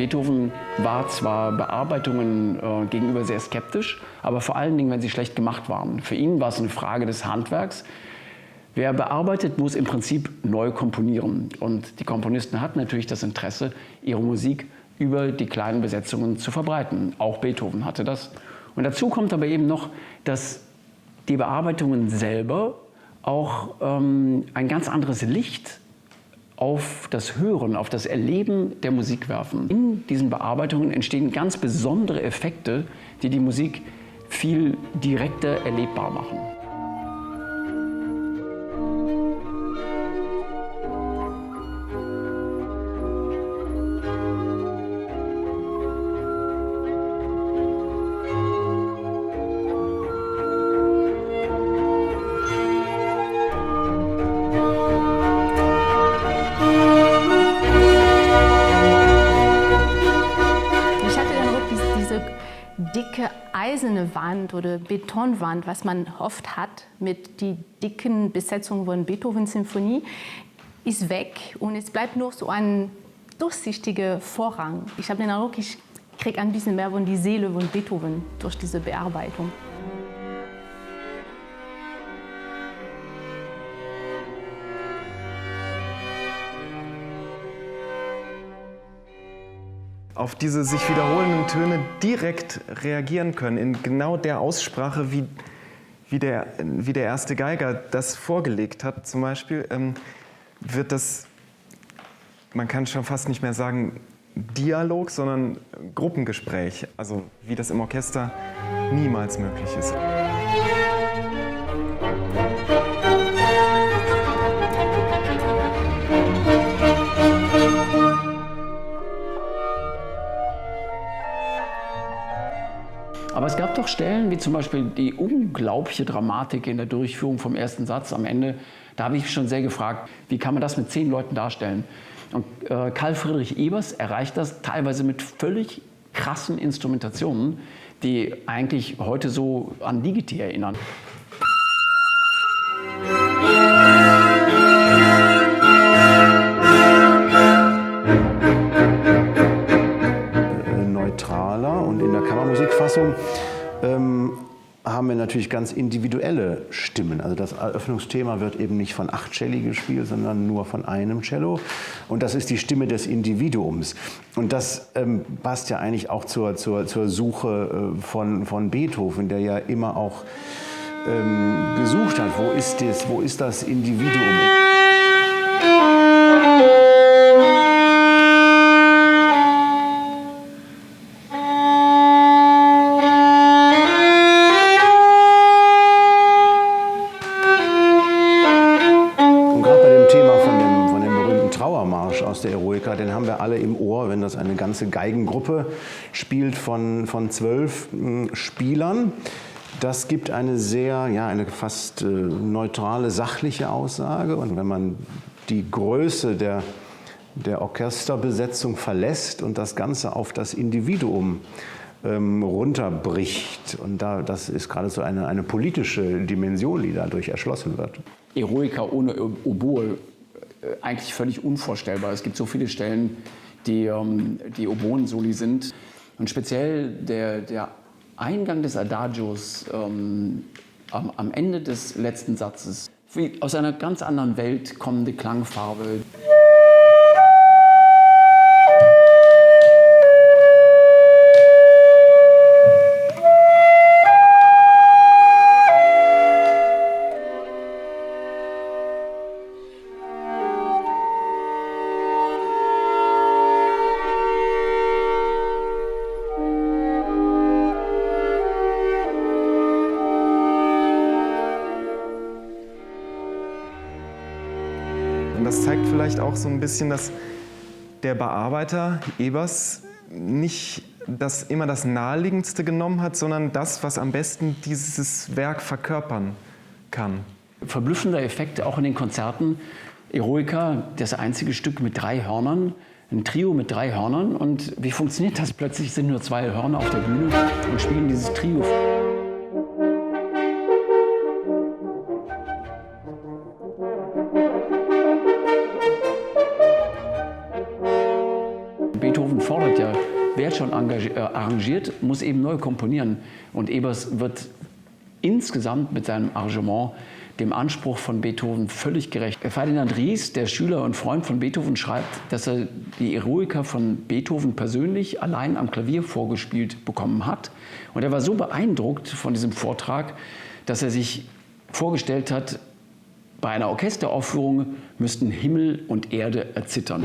Beethoven war zwar Bearbeitungen gegenüber sehr skeptisch, aber vor allen Dingen, wenn sie schlecht gemacht waren. Für ihn war es eine Frage des Handwerks. Wer bearbeitet, muss im Prinzip neu komponieren. Und die Komponisten hatten natürlich das Interesse, ihre Musik über die kleinen Besetzungen zu verbreiten. Auch Beethoven hatte das. Und dazu kommt aber eben noch, dass die Bearbeitungen selber auch ein ganz anderes Licht auf das Hören, auf das Erleben der Musik werfen. In diesen Bearbeitungen entstehen ganz besondere Effekte, die die Musik viel direkter erlebbar machen. Dicke eiserne Wand oder Betonwand, was man oft hat mit die dicken Besetzungen von Beethoven-Symphonie, ist weg und es bleibt nur so ein durchsichtiger Vorhang. Ich habe den Eindruck, ich kriege ein bisschen mehr von die Seele von Beethoven durch diese Bearbeitung. Auf diese sich wiederholenden Töne direkt reagieren können, in genau der Aussprache, wie der erste Geiger das vorgelegt hat, zum Beispiel, wird das, man kann schon fast nicht mehr sagen Dialog, sondern Gruppengespräch, also wie das im Orchester niemals möglich ist. Aber es gab doch Stellen, wie zum Beispiel die unglaubliche Dramatik in der Durchführung vom ersten Satz am Ende. Da habe ich mich schon sehr gefragt, wie kann man das mit 10 Leuten darstellen? Und Carl Friedrich Ebers erreicht das teilweise mit völlig krassen Instrumentationen, die eigentlich heute so an Ligeti erinnern. Neutraler und in der Kammermusikfassung haben wir natürlich ganz individuelle Stimmen. Also das Eröffnungsthema wird eben nicht von 8 Celli gespielt, sondern nur von einem Cello. Und das ist die Stimme des Individuums. Und das passt ja eigentlich auch zur Suche von Beethoven, der ja immer auch gesucht hat, wo ist das Individuum? Aus der Eroica, den haben wir alle im Ohr, wenn das eine ganze Geigengruppe spielt von 12 Spielern. Das gibt eine eine fast neutrale, sachliche Aussage. Und wenn man die Größe der Orchesterbesetzung verlässt und das Ganze auf das Individuum runterbricht, und das ist gerade so eine politische Dimension, die dadurch erschlossen wird. Eroica ohne Oboe, eigentlich völlig unvorstellbar. Es gibt so viele Stellen, die Oboen-Soli sind. Und speziell der Eingang des Adagios am Ende des letzten Satzes, wie aus einer ganz anderen Welt kommende Klangfarbe. Und das zeigt vielleicht auch so ein bisschen, dass der Bearbeiter Ebers nicht immer das Naheliegendste genommen hat, sondern das, was am besten dieses Werk verkörpern kann. Verblüffender Effekt auch in den Konzerten. Eroica, das einzige Stück mit 3 Hörnern, ein Trio mit 3 Hörnern. Und wie funktioniert das? Plötzlich sind nur 2 Hörner auf der Bühne und spielen dieses Trio. Beethoven fordert ja, wer hat schon arrangiert, muss eben neu komponieren. Und Ebers wird insgesamt mit seinem Arrangement dem Anspruch von Beethoven völlig gerecht. Ferdinand Ries, der Schüler und Freund von Beethoven, schreibt, dass er die Eroica von Beethoven persönlich allein am Klavier vorgespielt bekommen hat. Und er war so beeindruckt von diesem Vortrag, dass er sich vorgestellt hat, bei einer Orchesteraufführung müssten Himmel und Erde erzittern.